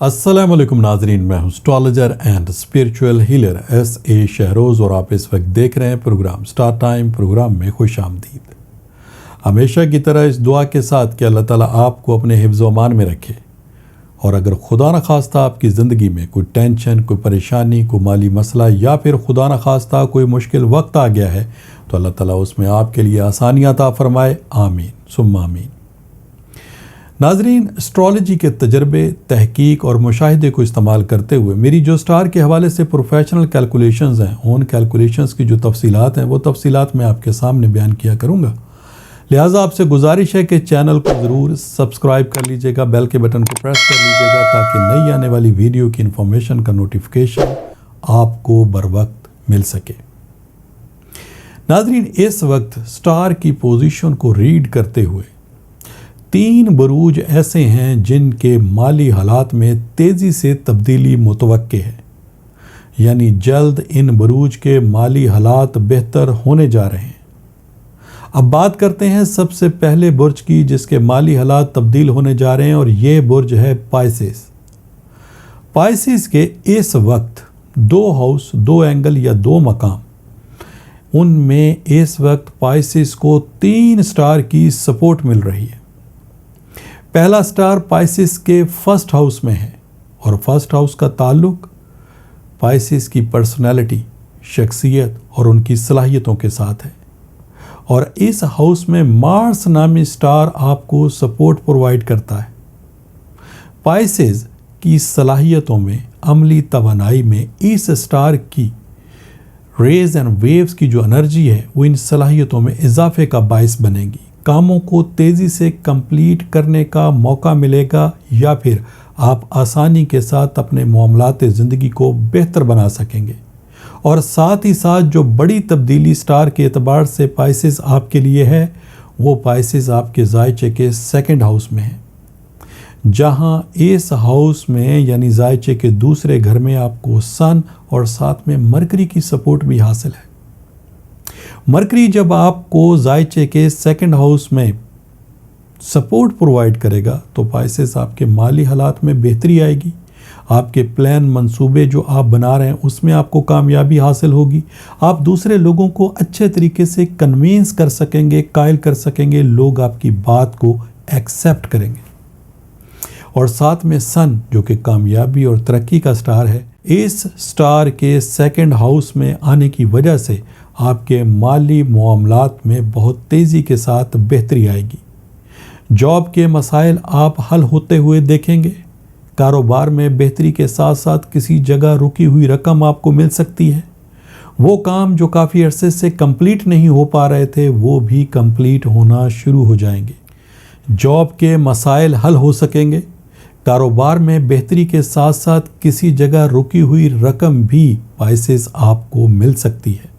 السلام علیکم ناظرین، میں ہوں astrologer and spiritual healer S.A. Shahroz اور آپ اس وقت دیکھ رہے ہیں پروگرام سٹار ٹائم۔ پروگرام میں خوش آمدید۔ ہمیشہ کی طرح اس دعا کے ساتھ کہ اللہ تعالیٰ آپ کو اپنے حفظ و امان میں رکھے، اور اگر خدا نخواستہ آپ کی زندگی میں کوئی ٹینشن، کوئی پریشانی، کوئی مالی مسئلہ یا پھر خدا نخواستہ کوئی مشکل وقت آ گیا ہے تو اللہ تعالیٰ اس میں آپ کے لیے آسانیاں عطا فرمائے، آمین ثم آمین۔ ناظرین، اسٹرالوجی کے تجربے، تحقیق اور مشاہدے کو استعمال کرتے ہوئے میری جو سٹار کے حوالے سے پروفیشنل کیلکولیشنز ہیں، ان کیلکولیشنز کی جو تفصیلات ہیں وہ تفصیلات میں آپ کے سامنے بیان کیا کروں گا۔ لہٰذا آپ سے گزارش ہے کہ چینل کو ضرور سبسکرائب کر لیجئے گا، بیل کے بٹن کو پریس کر لیجئے گا تاکہ نئی آنے والی ویڈیو کی انفارمیشن کا نوٹیفیکیشن آپ کو بر وقت مل سکے۔ ناظرین، اس وقت سٹار کی پوزیشن کو ریڈ کرتے ہوئے 3 بروج ایسے ہیں جن کے مالی حالات میں تیزی سے تبدیلی متوقع ہے، یعنی جلد ان بروج کے مالی حالات بہتر ہونے جا رہے ہیں۔ اب بات کرتے ہیں سب سے پہلے برج کی جس کے مالی حالات تبدیل ہونے جا رہے ہیں، اور یہ برج ہے پائسس۔ پائسس کے اس وقت 2 ہاؤس، 2 اینگل یا 2 مقام، ان میں اس وقت پائسس کو 3 سٹار کی سپورٹ مل رہی ہے۔ پہلا سٹار پائسس کے فرسٹ ہاؤس میں ہے، اور فرسٹ ہاؤس کا تعلق پائسس کی پرسنالٹی، شخصیت اور ان کی صلاحیتوں کے ساتھ ہے، اور اس ہاؤس میں مارس نامی سٹار آپ کو سپورٹ پرووائڈ کرتا ہے۔ پائسس کی صلاحیتوں میں، عملی توانائی میں اس سٹار کی ریز اینڈ ویوز کی جو انرجی ہے وہ ان صلاحیتوں میں اضافے کا باعث بنے گی۔ کاموں کو تیزی سے کمپلیٹ کرنے کا موقع ملے گا، یا پھر آپ آسانی کے ساتھ اپنے معاملات زندگی کو بہتر بنا سکیں گے۔ اور ساتھ ہی ساتھ جو بڑی تبدیلی سٹار کے اعتبار سے پائسس آپ کے لیے ہے، وہ پائسس آپ کے زائچے کے 2nd ہاؤس میں ہے، جہاں اس ہاؤس میں یعنی زائچے کے دوسرے گھر میں آپ کو سن اور ساتھ میں مرکری کی سپورٹ بھی حاصل ہے۔ مرکری جب آپ کو زائچے کے 2nd ہاؤس میں سپورٹ پرووائڈ کرے گا تو پائسس آپ کے مالی حالات میں بہتری آئے گی، آپ کے پلان، منصوبے جو آپ بنا رہے ہیں اس میں آپ کو کامیابی حاصل ہوگی، آپ دوسرے لوگوں کو اچھے طریقے سے کنوینس کر سکیں گے، قائل کر سکیں گے، لوگ آپ کی بات کو ایکسیپٹ کریں گے۔ اور ساتھ میں سن جو کہ کامیابی اور ترقی کا سٹار ہے، اس سٹار کے 2nd ہاؤس میں آنے کی وجہ سے آپ کے مالی معاملات میں بہت تیزی کے ساتھ بہتری آئے گی۔ جاب کے مسائل آپ حل ہوتے ہوئے دیکھیں گے، کاروبار میں بہتری کے ساتھ ساتھ کسی جگہ رکی ہوئی رقم آپ کو مل سکتی ہے، وہ کام جو کافی عرصے سے کمپلیٹ نہیں ہو پا رہے تھے وہ بھی کمپلیٹ ہونا شروع ہو جائیں گے، جاب کے مسائل حل ہو سکیں گے، کاروبار میں بہتری کے ساتھ ساتھ کسی جگہ رکی ہوئی رقم بھی پائسس آپ کو مل سکتی ہے،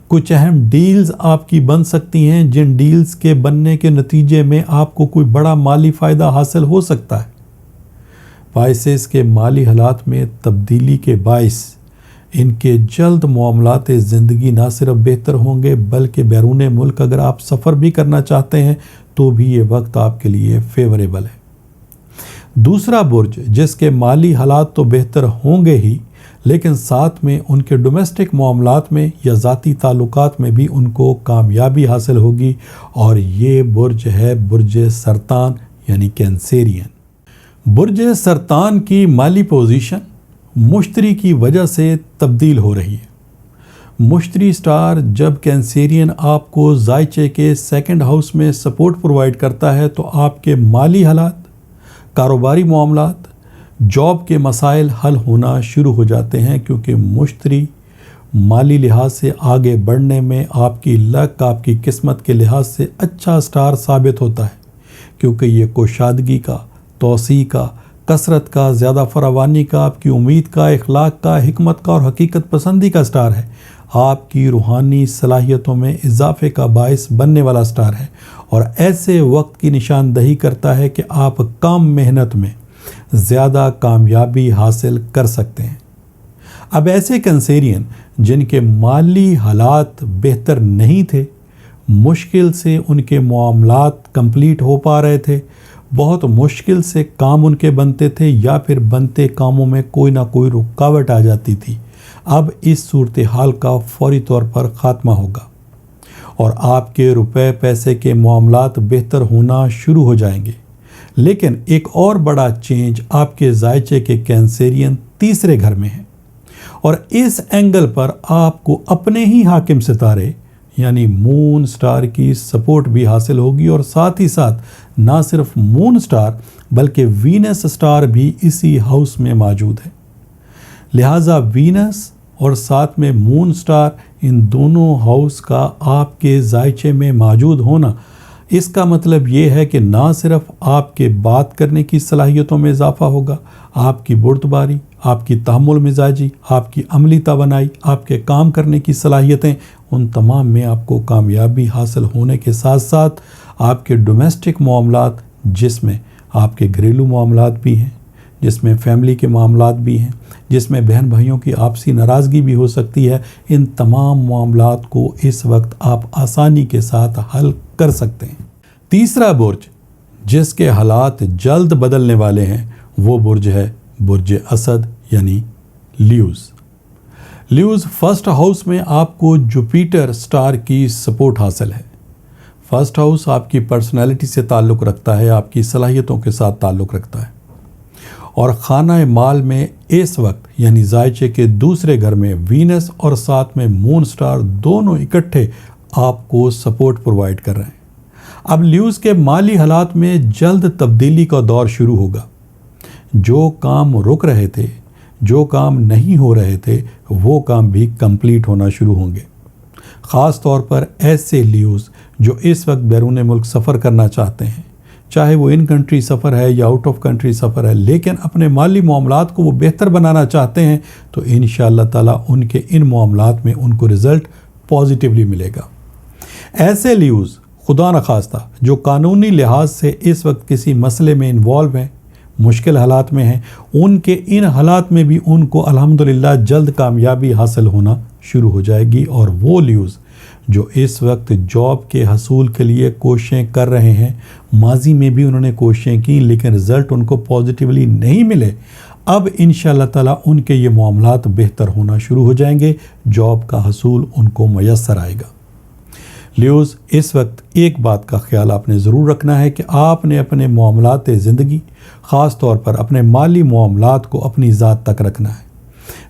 کچھ اہم ڈیلز آپ کی بن سکتی ہیں جن ڈیلز کے بننے کے نتیجے میں آپ کو کوئی بڑا مالی فائدہ حاصل ہو سکتا ہے۔ پائسس کے مالی حالات میں تبدیلی کے باعث ان کے جلد معاملات زندگی نہ صرف بہتر ہوں گے بلکہ بیرون ملک اگر آپ سفر بھی کرنا چاہتے ہیں تو بھی یہ وقت آپ کے لیے فیوریبل ہے۔ دوسرا برج جس کے مالی حالات تو بہتر ہوں گے ہی، لیکن ساتھ میں ان کے ڈومیسٹک معاملات میں یا ذاتی تعلقات میں بھی ان کو کامیابی حاصل ہوگی، اور یہ برج ہے برج سرطان یعنی کینسیرین۔ برج سرطان کی مالی پوزیشن مشتری کی وجہ سے تبدیل ہو رہی ہے۔ مشتری سٹار جب کینسیرین آپ کو زائچے کے 2nd ہاؤس میں سپورٹ پرووائڈ کرتا ہے تو آپ کے مالی حالات، کاروباری معاملات، جاب کے مسائل حل ہونا شروع ہو جاتے ہیں، کیونکہ مشتری مالی لحاظ سے آگے بڑھنے میں آپ کی لک، آپ کی قسمت کے لحاظ سے اچھا سٹار ثابت ہوتا ہے، کیونکہ یہ کوشادگی کا، توسیع کا، کثرت کا، زیادہ فراوانی کا، آپ کی امید کا، اخلاق کا، حکمت کا اور حقیقت پسندی کا سٹار ہے، آپ کی روحانی صلاحیتوں میں اضافے کا باعث بننے والا سٹار ہے، اور ایسے وقت کی نشاندہی کرتا ہے کہ آپ کم محنت میں زیادہ کامیابی حاصل کر سکتے ہیں۔ اب ایسے کینسیرین جن کے مالی حالات بہتر نہیں تھے، مشکل سے ان کے معاملات کمپلیٹ ہو پا رہے تھے، بہت مشکل سے کام ان کے بنتے تھے یا پھر بنتے کاموں میں کوئی نہ کوئی رکاوٹ آ جاتی تھی۔ اب اس صورتحال کا فوری طور پر خاتمہ ہوگا اور آپ کے روپے پیسے کے معاملات بہتر ہونا شروع ہو جائیں گے۔ لیکن ایک اور بڑا چینج آپ کے ذائچے کے کینسیرین تیسرے گھر میں ہے، اور اس اینگل پر آپ کو اپنے ہی حاکم ستارے یعنی مون سٹار کی سپورٹ بھی حاصل ہوگی، اور ساتھ ہی ساتھ نہ صرف مون سٹار بلکہ وینس سٹار بھی اسی ہاؤس میں موجود ہے۔ لہٰذا وینس اور ساتھ میں مون سٹار، ان دونوں ہاؤس کا آپ کے ذائچے میں موجود ہونا، اس کا مطلب یہ ہے کہ نہ صرف آپ کے بات کرنے کی صلاحیتوں میں اضافہ ہوگا، آپ کی بردباری، آپ کی تحمل مزاجی، آپ کی عملی توانائی، آپ کے کام کرنے کی صلاحیتیں، ان تمام میں آپ کو کامیابی حاصل ہونے کے ساتھ ساتھ آپ کے ڈومیسٹک معاملات، جس میں آپ کے گھریلو معاملات بھی ہیں، جس میں فیملی کے معاملات بھی ہیں، جس میں بہن بھائیوں کی آپسی ناراضگی بھی ہو سکتی ہے، ان تمام معاملات کو اس وقت آپ آسانی کے ساتھ حل کر سکتے ہیں۔ تیسرا برج جس کے حالات جلد بدلنے والے ہیں وہ برج ہے برج اسد یعنی لیوز۔ لیوز فرسٹ ہاؤس میں آپ کو جوپیٹر سٹار کی سپورٹ حاصل ہے۔ فرسٹ ہاؤس آپ کی پرسنالٹی سے تعلق رکھتا ہے، آپ کی صلاحیتوں کے ساتھ تعلق رکھتا ہے، اور خانہ مال میں اس وقت یعنی ذائچے کے دوسرے گھر میں وینس اور ساتھ میں مون سٹار دونوں اکٹھے آپ کو سپورٹ پرووائڈ کر رہے ہیں۔ اب لیوز کے مالی حالات میں جلد تبدیلی کا دور شروع ہوگا۔ جو کام رک رہے تھے، جو کام نہیں ہو رہے تھے، وہ کام بھی کمپلیٹ ہونا شروع ہوں گے۔ خاص طور پر ایسے لیوز جو اس وقت بیرون ملک سفر کرنا چاہتے ہیں، چاہے وہ ان کنٹری سفر ہے یا آؤٹ آف کنٹری سفر ہے، لیکن اپنے مالی معاملات کو وہ بہتر بنانا چاہتے ہیں، تو انشاءاللہ تعالیٰ ان کے ان معاملات میں ان کو رزلٹ پازیٹیولی ملے گا۔ ایسے لیوز خدا نخواستہ جو قانونی لحاظ سے اس وقت کسی مسئلے میں انوالو ہیں، مشکل حالات میں ہیں، ان کے ان حالات میں بھی ان کو الحمدللہ جلد کامیابی حاصل ہونا شروع ہو جائے گی۔ اور وہ لیوز جو اس وقت جاب کے حصول کے لیے کوششیں کر رہے ہیں، ماضی میں بھی انہوں نے کوششیں کی لیکن رزلٹ ان کو پازیٹیولی نہیں ملے، اب انشاءاللہ تعالیٰ ان کے یہ معاملات بہتر ہونا شروع ہو جائیں گے، جاب کا حصول ان کو میسر آئے گا۔ لیوز اس وقت ایک بات کا خیال آپ نے ضرور رکھنا ہے کہ آپ نے اپنے معاملات زندگی، خاص طور پر اپنے مالی معاملات کو اپنی ذات تک رکھنا ہے۔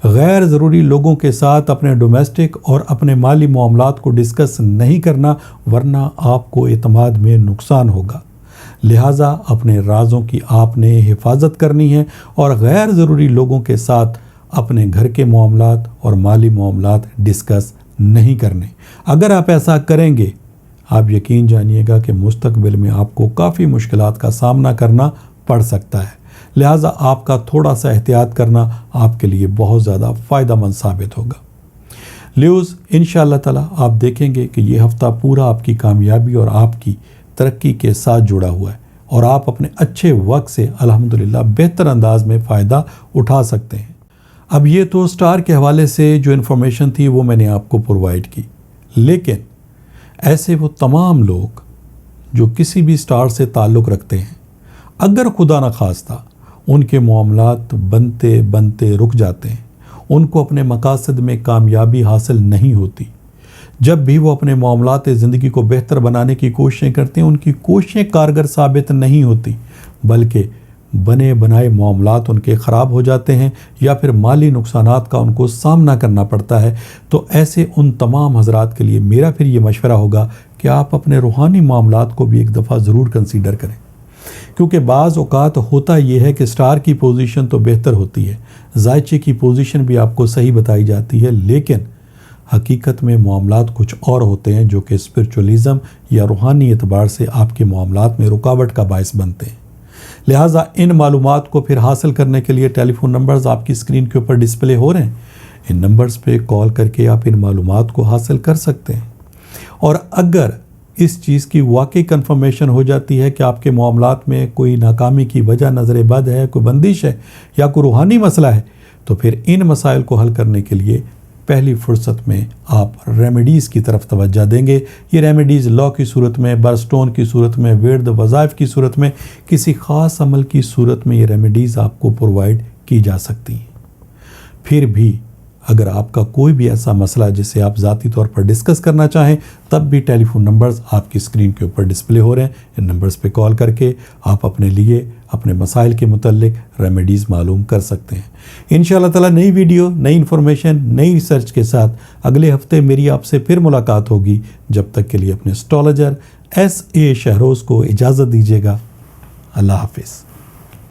غیر ضروری لوگوں کے ساتھ اپنے ڈومیسٹک اور اپنے مالی معاملات کو ڈسکس نہیں کرنا، ورنہ آپ کو اعتماد میں نقصان ہوگا۔ لہٰذا اپنے رازوں کی آپ نے حفاظت کرنی ہے اور غیر ضروری لوگوں کے ساتھ اپنے گھر کے معاملات اور مالی معاملات ڈسکس نہیں کرنے۔ اگر آپ ایسا کریں گے، آپ یقین جانیے گا کہ مستقبل میں آپ کو کافی مشکلات کا سامنا کرنا پڑ سکتا ہے۔ لہٰذا آپ کا تھوڑا سا احتیاط کرنا آپ کے لیے بہت زیادہ فائدہ مند ثابت ہوگا۔ لیوز انشاءاللہ تعالیٰ آپ دیکھیں گے کہ یہ ہفتہ پورا آپ کی کامیابی اور آپ کی ترقی کے ساتھ جڑا ہوا ہے، اور آپ اپنے اچھے وقت سے الحمدللہ بہتر انداز میں فائدہ اٹھا سکتے ہیں۔ اب یہ تو سٹار کے حوالے سے جو انفارمیشن تھی وہ میں نے آپ کو پرووائڈ کی، لیکن ایسے وہ تمام لوگ جو کسی بھی سٹار سے تعلق رکھتے ہیں، اگر خدا نخواستہ ان کے معاملات بنتے بنتے رک جاتے ہیں، ان کو اپنے مقاصد میں کامیابی حاصل نہیں ہوتی، جب بھی وہ اپنے معاملات زندگی کو بہتر بنانے کی کوششیں کرتے ہیں، ان کی کوششیں کارگر ثابت نہیں ہوتی، بلکہ بنے بنائے معاملات ان کے خراب ہو جاتے ہیں یا پھر مالی نقصانات کا ان کو سامنا کرنا پڑتا ہے، تو ایسے ان تمام حضرات کے لیے میرا پھر یہ مشورہ ہوگا کہ آپ اپنے روحانی معاملات کو بھی ایک دفعہ ضرور کنسیڈر کریں، کیونکہ بعض اوقات ہوتا یہ ہے کہ سٹار کی پوزیشن تو بہتر ہوتی ہے، ذائچے کی پوزیشن بھی آپ کو صحیح بتائی جاتی ہے، لیکن حقیقت میں معاملات کچھ اور ہوتے ہیں جو کہ اسپرچولیزم یا روحانی اعتبار سے آپ کے معاملات میں رکاوٹ کا باعث بنتے ہیں۔ لہٰذا ان معلومات کو پھر حاصل کرنے کے لیے ٹیلی فون نمبرز آپ کی اسکرین کے اوپر ڈسپلے ہو رہے ہیں، ان نمبرز پہ کال کر کے آپ ان معلومات کو حاصل کر سکتے ہیں۔ اور اگر اس چیز کی واقعی کنفرمیشن ہو جاتی ہے کہ آپ کے معاملات میں کوئی ناکامی کی وجہ نظر بد ہے، کوئی بندش ہے یا کوئی روحانی مسئلہ ہے، تو پھر ان مسائل کو حل کرنے کے لیے پہلی فرصت میں آپ ریمیڈیز کی طرف توجہ دیں گے۔ یہ ریمیڈیز لا کی صورت میں، برسٹون کی صورت میں، ورد وظائف کی صورت میں، کسی خاص عمل کی صورت میں یہ ریمیڈیز آپ کو پرووائڈ کی جا سکتی ہیں۔ پھر بھی اگر آپ کا کوئی بھی ایسا مسئلہ جسے آپ ذاتی طور پر ڈسکس کرنا چاہیں، تب بھی ٹیلی فون نمبرز آپ کی اسکرین کے اوپر ڈسپلے ہو رہے ہیں، ان نمبرز پہ کال کر کے آپ اپنے لیے اپنے مسائل کے متعلق ریمیڈیز معلوم کر سکتے ہیں۔ انشاءاللہ تعالی نئی ویڈیو، نئی انفارمیشن، نئی ریسرچ کے ساتھ اگلے ہفتے میری آپ سے پھر ملاقات ہوگی۔ جب تک کے لیے اپنے اسٹرالوجر SA شہروز کو اجازت دیجیے گا۔ اللہ حافظ۔